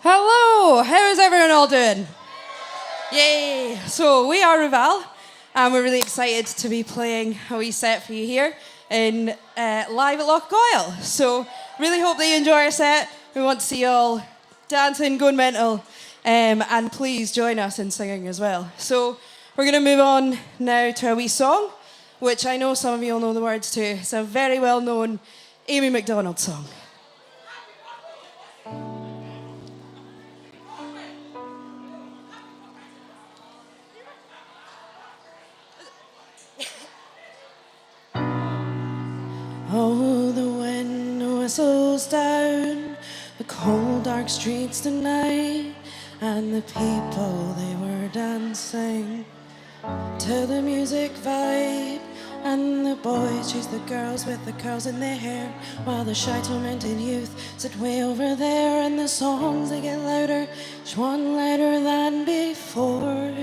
Hello, how is everyone all doing? Yay! So we are Raval, and we're really excited to be playing a wee set for you here in live at Loch Goyle. So really hope that you enjoy our set. We want to see you all dancing, going mental, and please join us in singing as well. So we're going to move on now to a wee song, which I know some of you will know the words to. It's a very well-known Amy MacDonald song. Oh, the wind whistles down the cold dark streets tonight, and the people, they were dancing to the music vibe. And the boys chase the girls with the curls in their hair, while the shy tormented youth sit way over there. And the songs, they get louder, each one louder than before.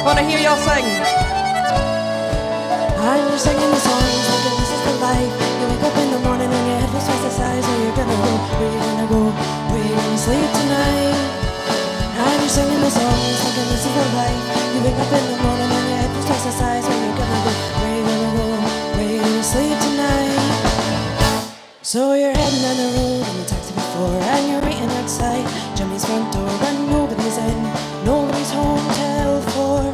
Wanna hear y'all sing? And you're singing the songs thinking this is the life. You wake up in the morning and your head feels twice the size. Where you gonna go? Where you gonna go? Where you gonna sleep tonight? And you're singing the songs thinking this is the life. You wake up in the morning and your head feels twice the size. Where you gonna go? Where you gonna go? Where you gonna sleep tonight? So you're heading down the road in the taxi before, and you're waiting outside Jimmy's front door, and nobody's in, nobody's home till 4.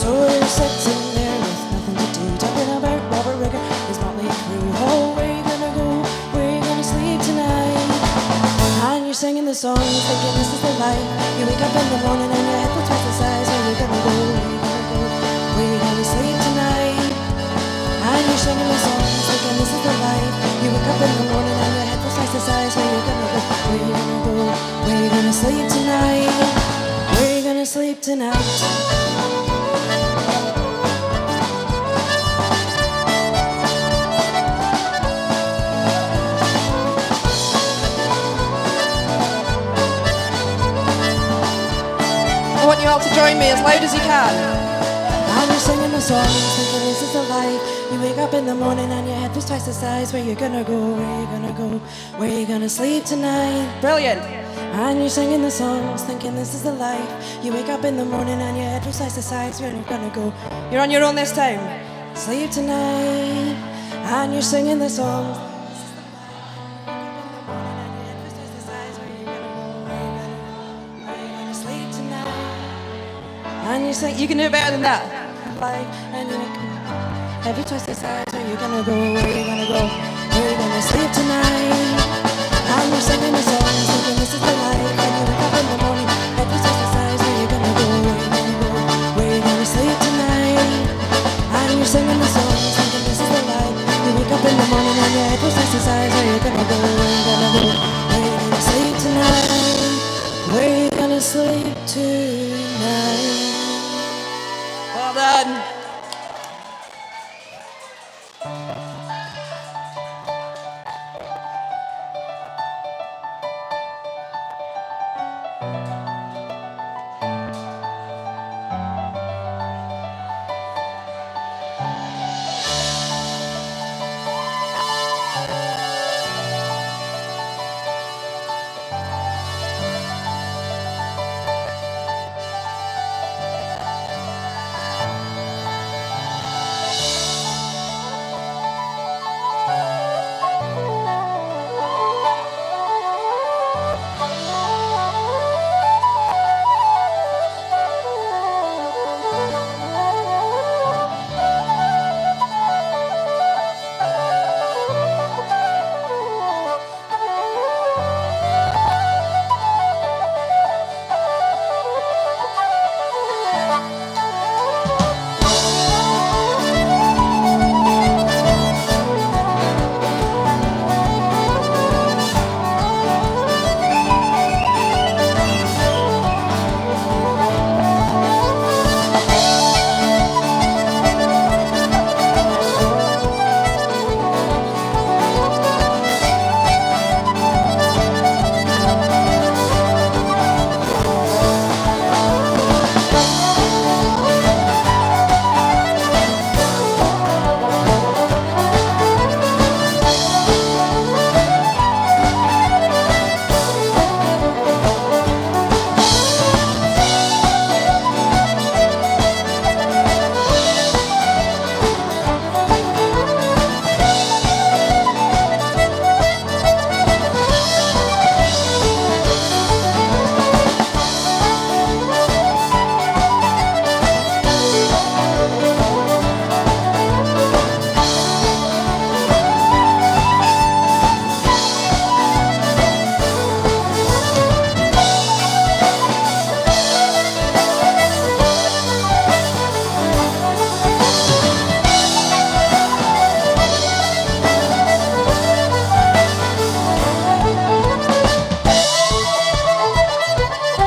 So you're sitting there with nothing to do, talking about Robert Ricker, his motley crew. Oh, where you gonna go? Where you gonna sleep tonight? And you're singing the songs, thinking this is the life. You wake up in the morning and your head feels twice the size. Where you gonna go? Where you gonna go? Where you gonna sleep tonight? And you're singing the songs, thinking this is the life. You wake up in the morning and your head feels twice the size. Where you gonna go? Where you gonna go? Where you gonna sleep tonight? Where you gonna sleep tonight? I want you all to join me as loud as you can. And you're singing the songs, thinking this is the life. You wake up in the morning and your head feels twice the size. Where you gonna go? Where you gonna go? Where you gonna sleep tonight? Brilliant. And you're singing the songs, thinking this is the life. You wake up in the morning and your head feels twice the size. Where you gonna go? You're on your own this time. Sleep tonight. And you're singing the songs. And you sing, you can do it better than that. Like, and you every twist the size. Where you gonna go? Where you gonna go? Where you gonna sleep tonight? And you're singing the songs, thinking this is the life. And you wake up in the morning, every twist the size. Where you gonna go? Where you gonna go? Where you gonna sleep tonight? And you're singing the songs, thinking this is the life. You wake up in the morning and your head was twice the size. Where you gonna go? Where you gonna go? Where you gonna sleep tonight? Where you gonna sleep tonight? Well done.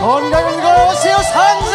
건강한 것이요 상상.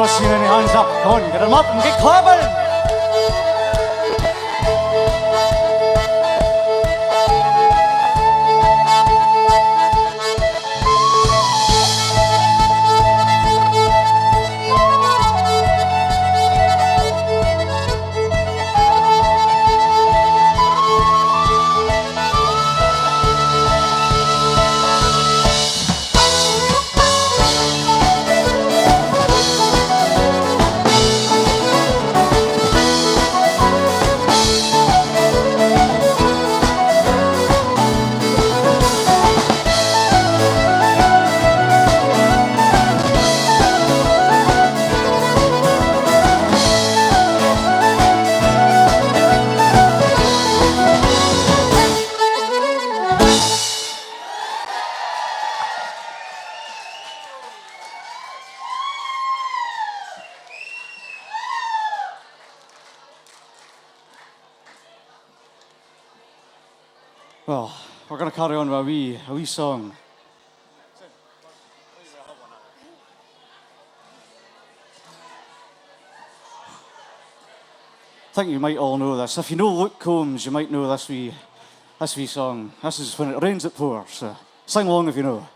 Sinan hands up, come on, get them up and get clapping. Well, we're going to carry on with a wee song. I think you might all know this. If you know Luke Combs, you might know this wee song. This is When It Rains It Pours. So sing along if you know.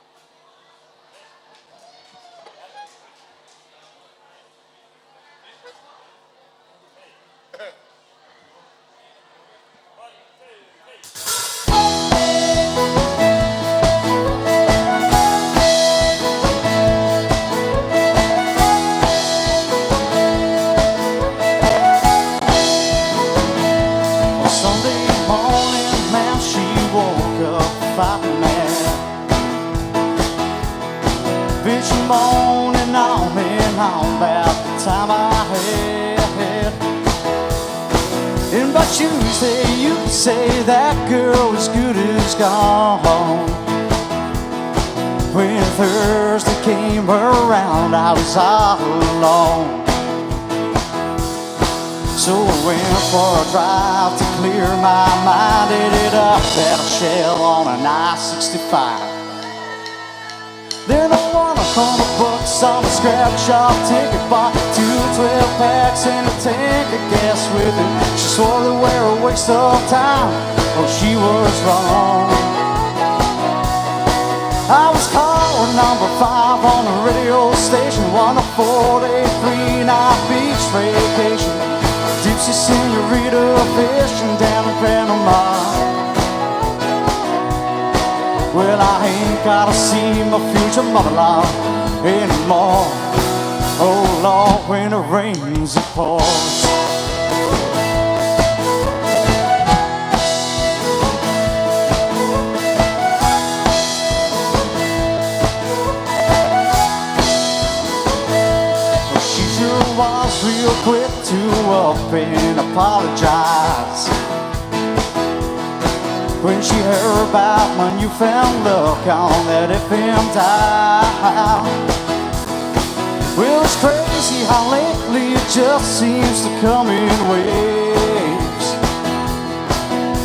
around about the time I had. And by Tuesday you could say that girl as good as gone. When Thursday came around, I was all alone. So I went for a drive to clear my mind. Ended up at a Shell on an I-65. Then I won $100 on a scrap shop ticket. Bought 2 12-packs and a tank of gas with it. She swore they were a waste of time. Well, she was wrong. I was caller number 5 on the radio station. Won a 4-day 3-night beach vacation. Gypsy senorita fishing down in Panama. Well, I ain't gotta see my future mother-in-law anymore. Oh Lord, when it rains it pours. Was real quick to up and apologize when she heard about my newfound look on that FM dial. Well, it's crazy how lately it just seems to come in waves.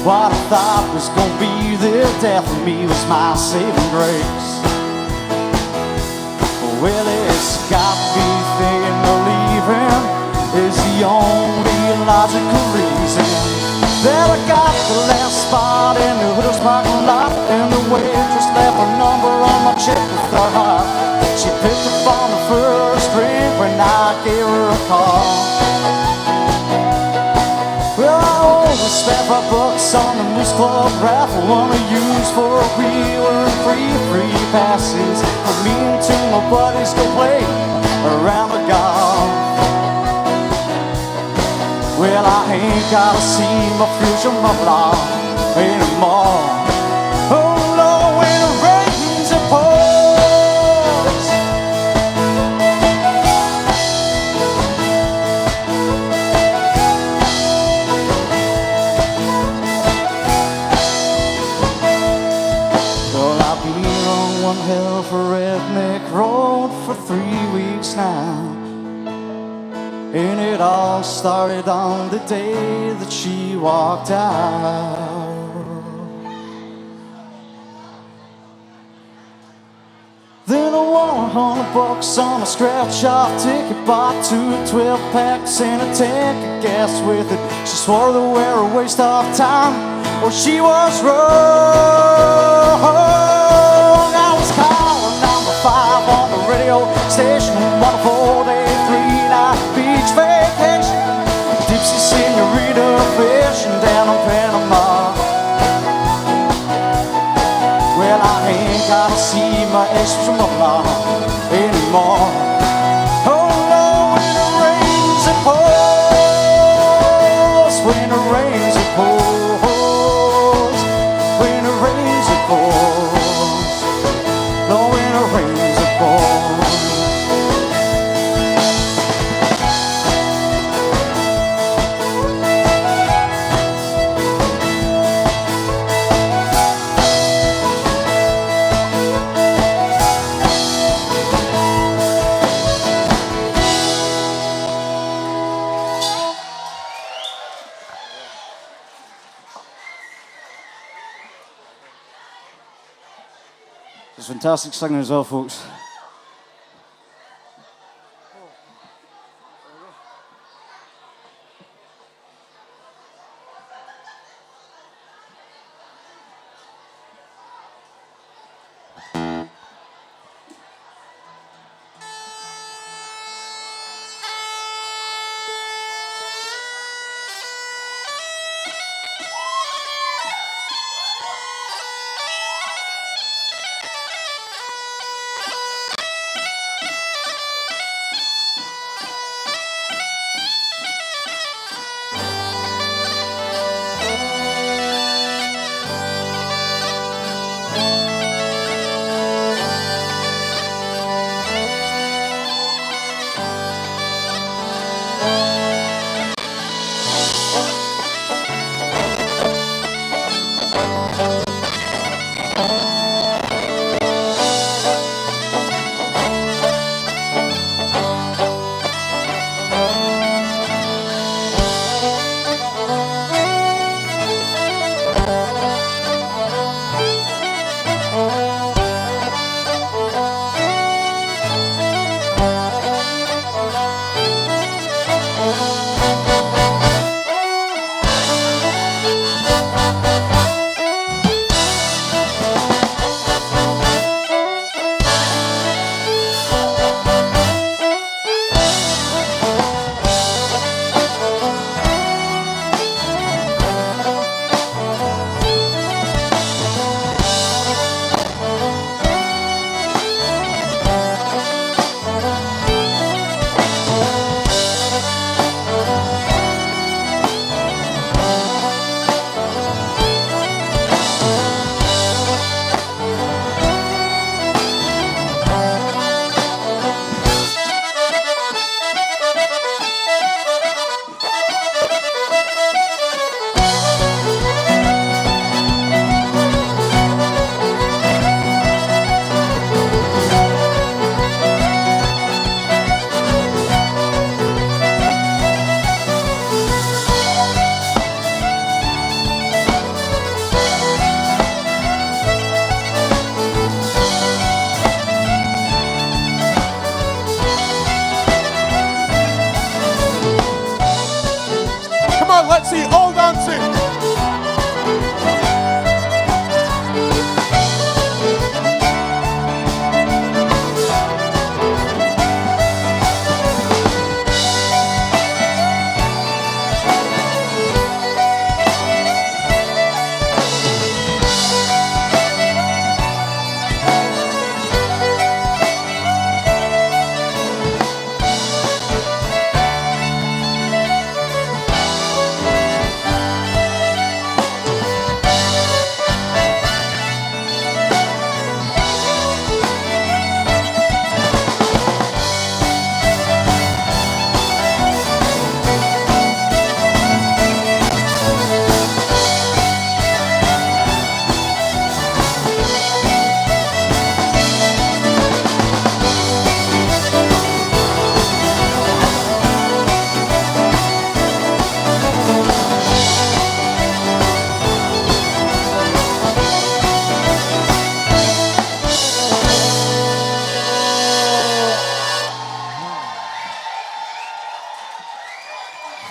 What I thought was gonna be the death of me was my saving grace. Well, it's got me thinking believing is the only logical reason that I got the last spot in the Hooters parking lot, and the waitress left a number on my check with her heart. She picked up on the first ring when I gave her a call. Well, I always spent $5 on the Moose Club raffle, one I used for a wheeler and free passes for me and 2 my buddies go play around the golf. Well, I ain't gotta see my future mother-in-law anymore. Oh Lord, when it rains it pours. Well, I've been on one hell of a redneck road for 3 weeks now. And it all started on the day that she walked out. Then I won $100 on a scratch shop ticket. Bought 2 12-packs and a tank of gas with it. She swore they were a waste of time. Well, she was wrong. I was calling number 5 on the radio station. Won a 4-day 3-night beach vacation. Gypsy senorita fishing down in Panama. Well, I ain't gotta see my ex-mother-in-law anymore. Oh Lord, when it rains it pours. When it rains it pours. When it rains it pours. Lord, when it rains it pours. It's fantastic singing as well, folks.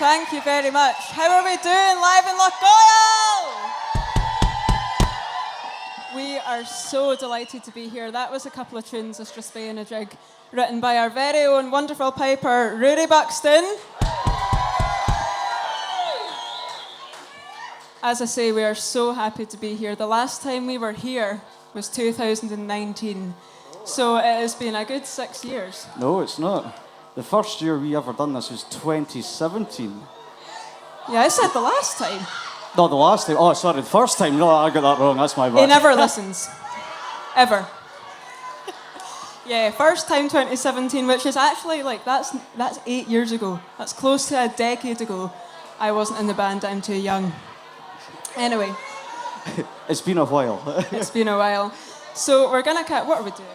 Thank you very much. How are we doing live in Lochgoyle? We are so delighted to be here. That was a couple of tunes, It's Just Bay and a Jig, written by our very own wonderful piper, Rory Buxton. As I say, we are so happy to be here. The last time we were here was 2019. So it has been a good 6 years. No, it's not. The first year we ever done this was 2017. Yeah, I said the last time. No, the last time. Oh, sorry, the first time. No, I got that wrong. That's my He bad. never listens. Ever. Yeah, first time 2017, which is actually like, that's 8 years ago. That's close to a decade ago. I wasn't in the band, I'm too young. Anyway. It's been a while. It's been a while. So we're going to, what are we doing?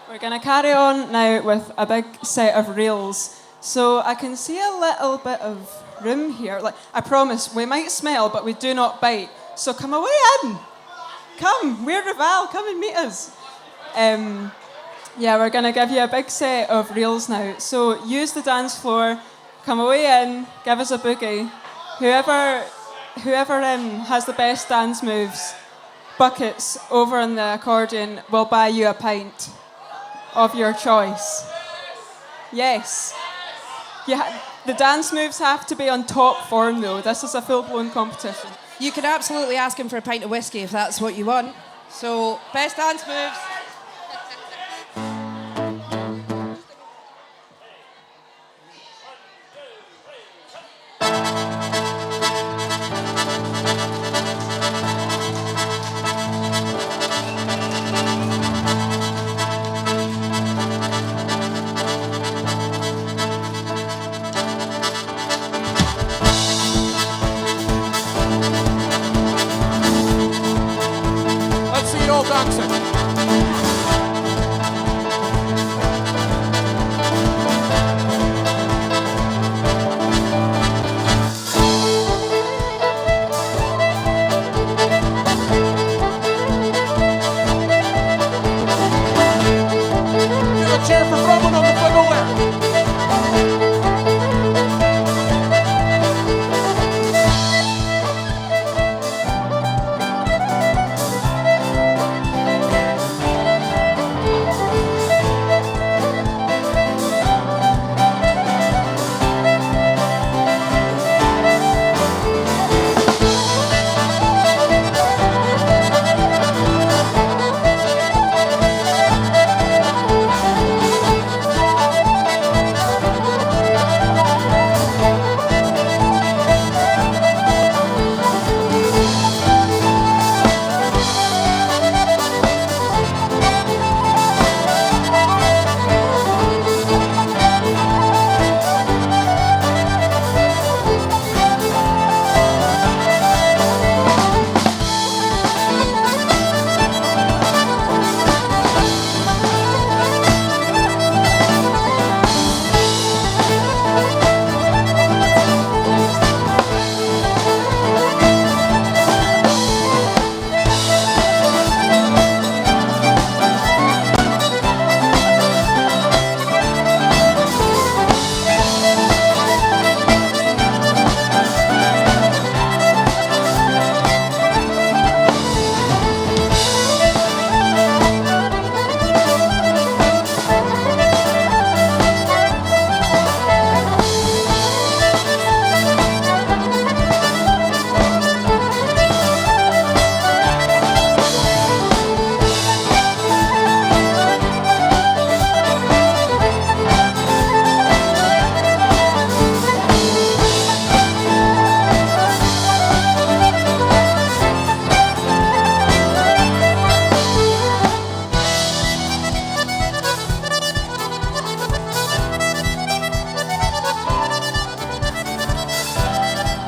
We're going to carry on now with a big set of reels. So I can see a little bit of room here. Like, I promise, we might smell, but we do not bite. So come away in. Come, we're Reval, come and meet us. Yeah, we're going to give you a big set of reels now. So use the dance floor, come away in, give us a boogie. Whoever has the best dance moves, buckets over on the accordion, will buy you a pint of your choice. Yes. The dance moves have to be on top form though. This is a full-blown competition. You can absolutely ask him for a pint of whiskey if that's what you want. So, best dance moves. Let's see it all dancing. Give a cheer for Roman on the fiddle there.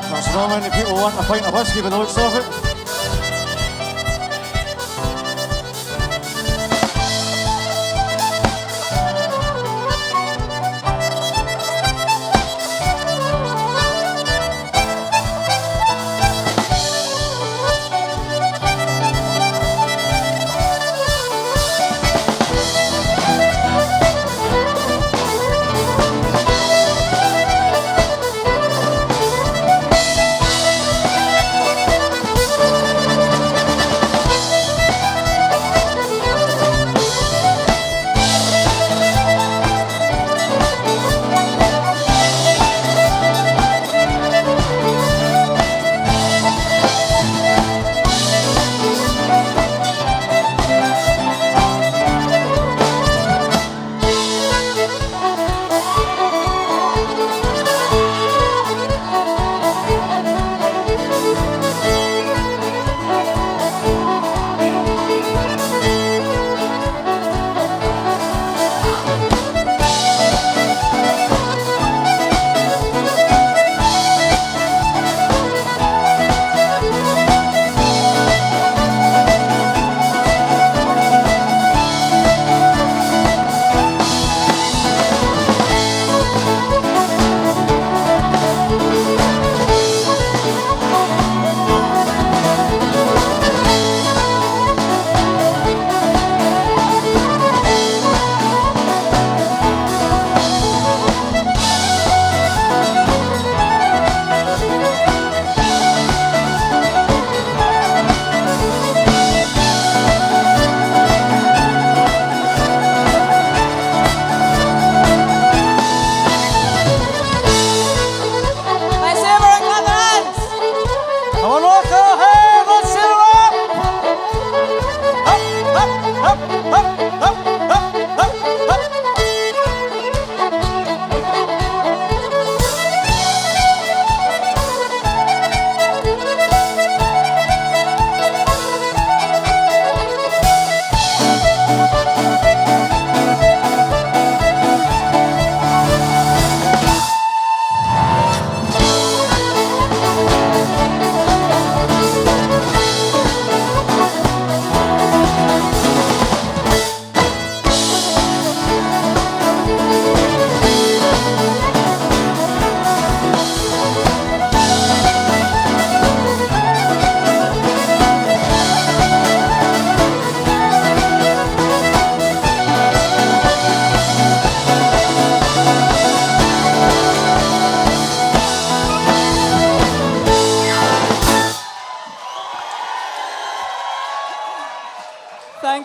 There's not many people wanting a pint of whiskey by the looks of it.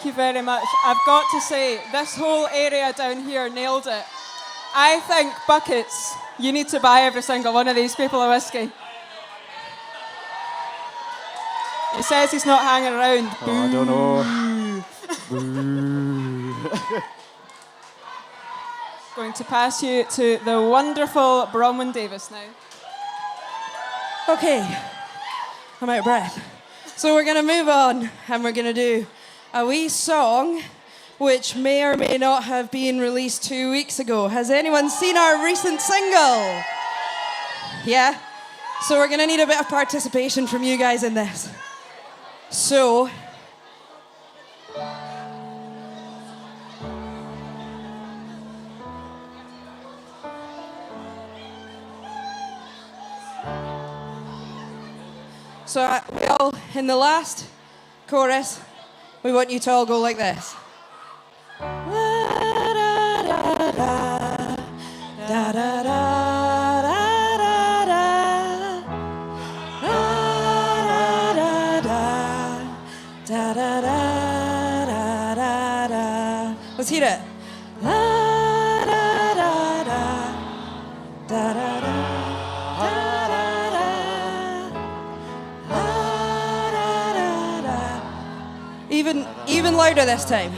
Thank you very much. I've got to say, this whole area down here nailed it. I think, Buckets, you need to buy every single one of these people a whiskey. He says he's not hanging around. Oh, I don't know. Going to pass you to the wonderful Bronwyn Davis now. Okay, I'm out of breath. So we're going to move on and we're going to do a wee song which may or may not have been released 2 weeks ago. Has anyone seen our recent single? Yeah? So we're going to need a bit of participation from you guys in this. So, we all, in the last chorus, we want you to all go like this. Let's hear it. Even louder this time.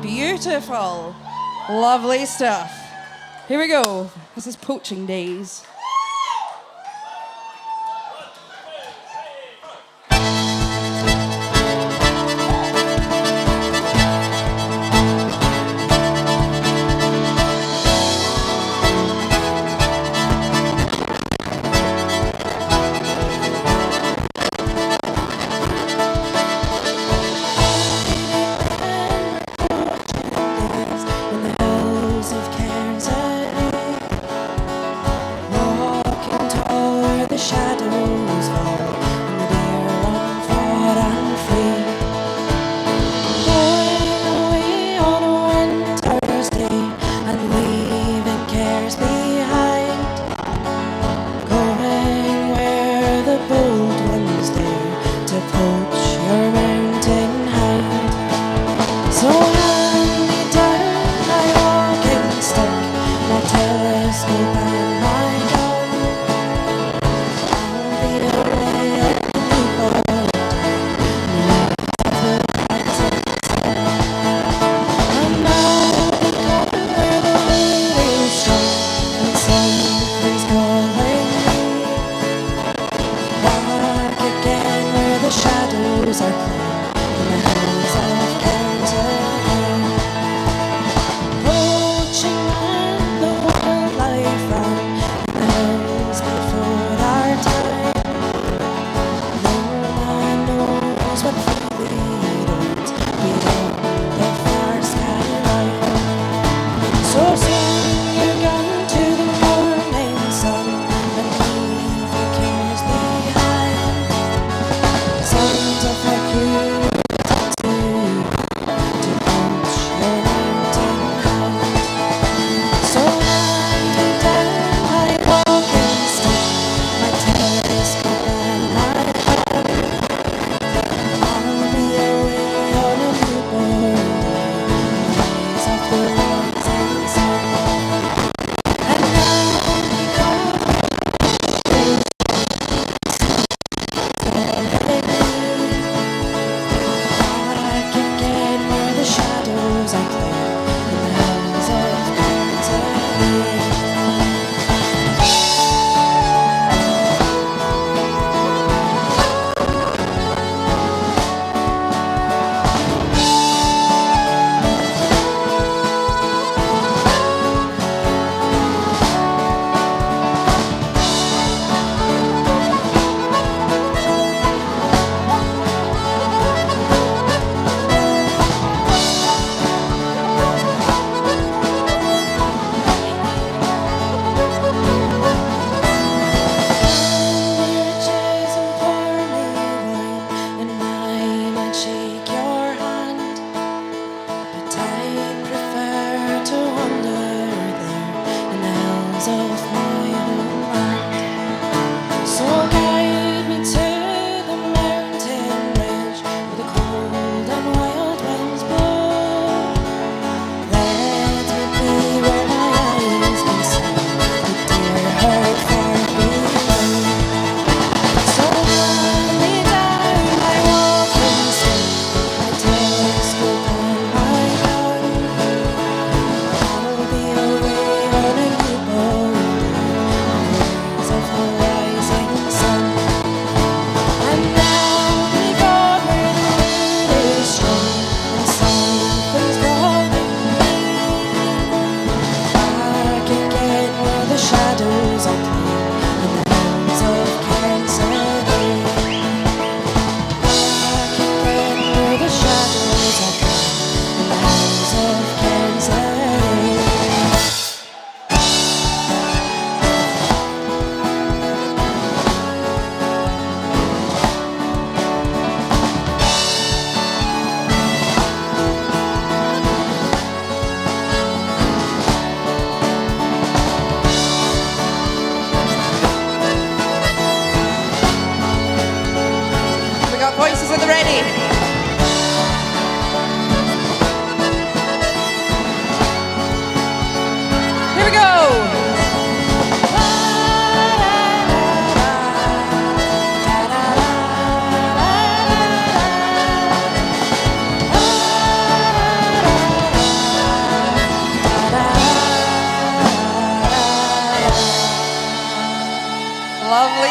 Beautiful. Lovely stuff. Here we go. This is Poaching Days. In the hills of Kansas,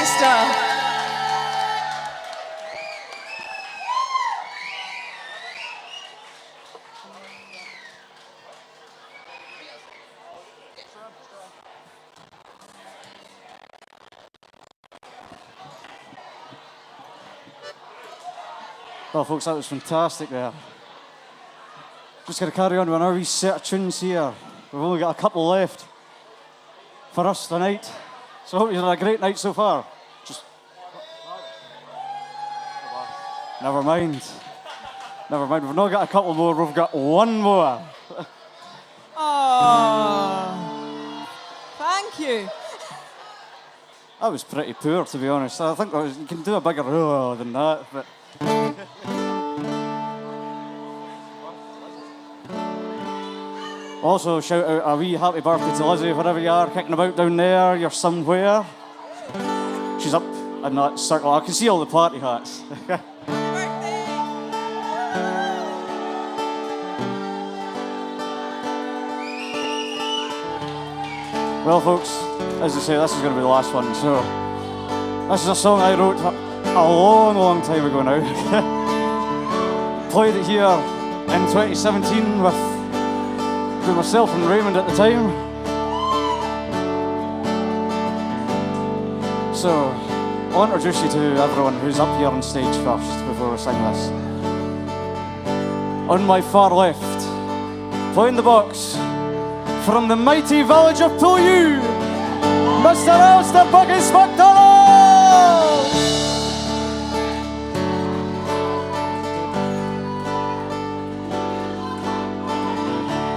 Orchestra. Well, folks, that was fantastic there. Just going to carry on with our wee set of tunes here. We've only got a couple left for us tonight. So I hope you've had a great night so far. Just... Never mind. Never mind. We've not got a couple more, we've got one more. Oh, thank you. That was pretty poor, to be honest. I think you can do a bigger than that, but... Also, shout out a wee happy birthday to Lizzie, wherever you are, kicking about down there, you're somewhere. She's up in that circle. I can see all the party hats. Well, folks, as I say, this is going to be the last one. So, this is a song I wrote a long, long time ago now. Played it here in 2017 with myself and Raymond at the time. So, I'll introduce you to everyone who's up here on stage first before we sing this. On my far left, playing the box, from the mighty village of Poolew, Mr. Alistair Buckus MacDonald!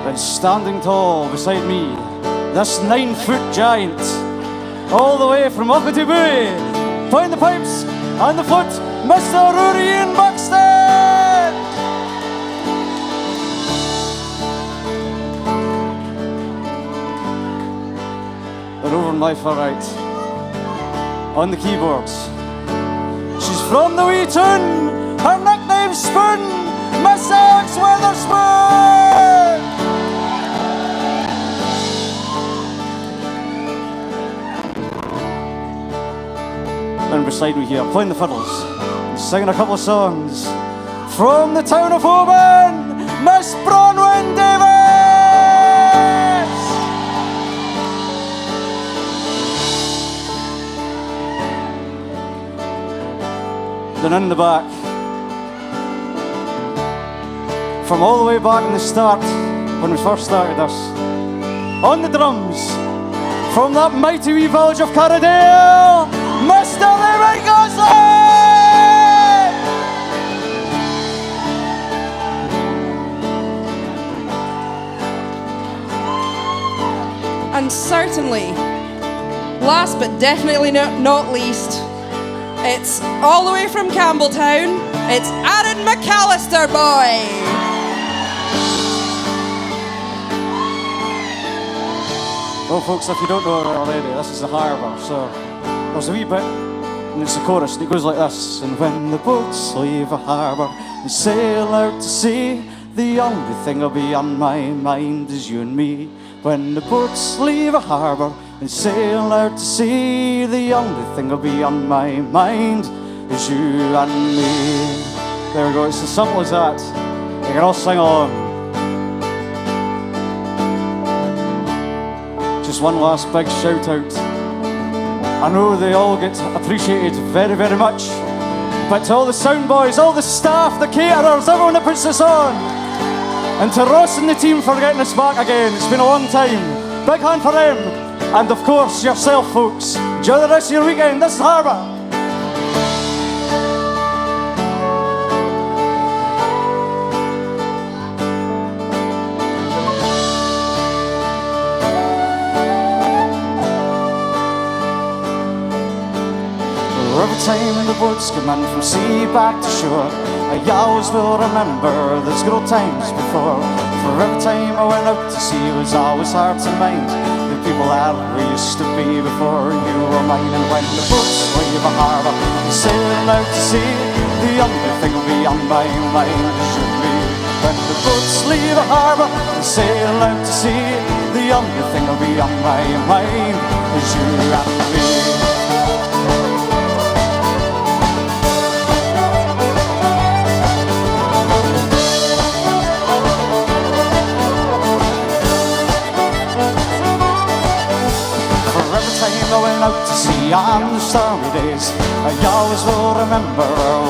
Then standing tall beside me, this 9-foot giant, all the way from Okatibui, playing the pipes and the flute, Mr. Rory Ian Buxton! And over on my far right, on the keyboards, she's from the wee town, her nickname's Spoon, Miss Alex Witherspoon! And beside me here, playing the fiddles, and singing a couple of songs, from the town of Oban, Miss Bronwyn Davis! Then in the back, from all the way back in the start, when we first started this, on the drums, from that mighty wee village of Carradale, Mr. Lee Gosling! And certainly, last but definitely not least, it's all the way from Campbelltown, it's Aaron McAllister, boy! Well, folks, if you don't know it already, this is the harbour, so there's a wee bit, and it's the chorus, and it goes like this. And when the boats leave a harbour and sail out to sea, the only thing will be on my mind is you and me. When the boats leave a harbour and sail out to sea, the only thing will be on my mind is you and me. There we go, it's as simple as that. You can all sing along. Just one last big shout out. I know they all get appreciated very, very much, but to all the sound boys, all the staff, the caterers, everyone that puts this on, and to Ross and the team for getting us back again. It's been a long time. Big hand for them, and of course yourself, folks. Enjoy the rest of your weekend. This is Harbour. Every time the boats come in from sea back to shore, I always will remember those good old times before. For every time I went out to sea, it was always hard to mind the people that we used to be before you were mine. And when the boats leave a harbour and sail out to sea, the only thing will be on my mind is you and me. When the boats leave a harbour and sail out to sea, the only thing will be on my mind is you and me. going out to sea on the stormy days, you always will remember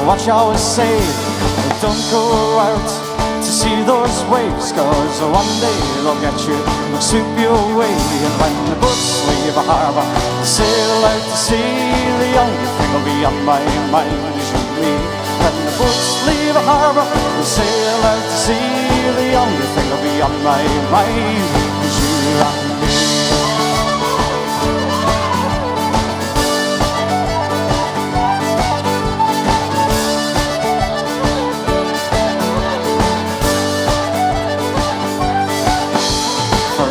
what you always say. Don't go out to see those waves, cause one day they'll get you, they'll sweep you away. And when the boats leave a harbour, they sail out to sea, the only thing will be on my mind is you and me. When the boats leave a harbour, they sail out to sea, the only thing will be on my mind is you and me.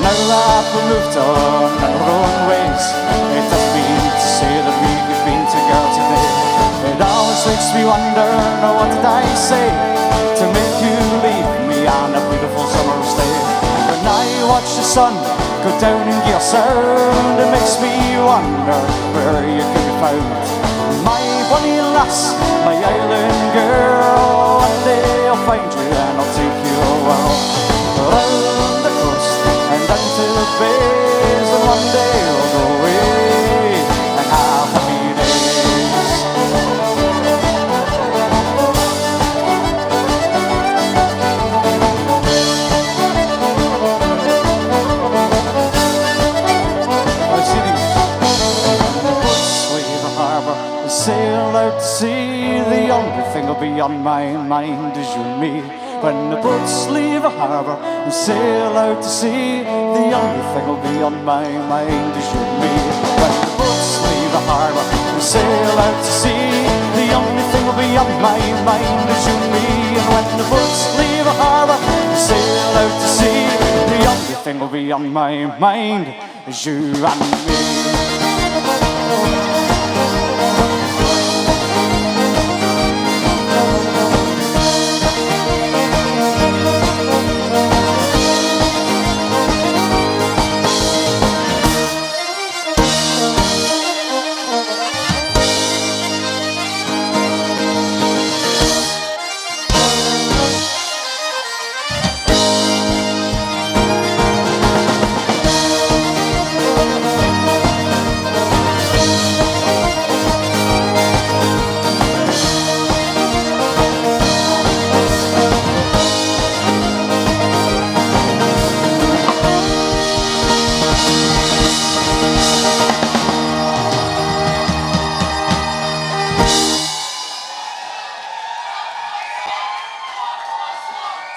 Now that we've moved on our own ways, it doesn't mean to say that we've been together today. It always makes me wonder, what did I say to make you leave me on a beautiful summer's day? When I watch the sun go down in Gear Sound, it makes me wonder where you could be found. My bonny lass, my island girl, one day I'll find you and I'll take you around the coast and down to the bays, and one day we'll go away and have happy days. I see these. When the boats leave the harbour and sail out to sea, the only thing will be on my mind is you and me. When the boats leave a harbour and sail out to sea, the only thing will be on my mind is you and me. When the boats leave a harbour and sail out to sea, the only thing will be on my mind is you and me. And when the boats leave a harbour and sail out to sea, the only thing will be on my mind is you and me.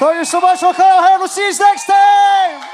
Thank you so much for Kyle Heard. We'll see you next time.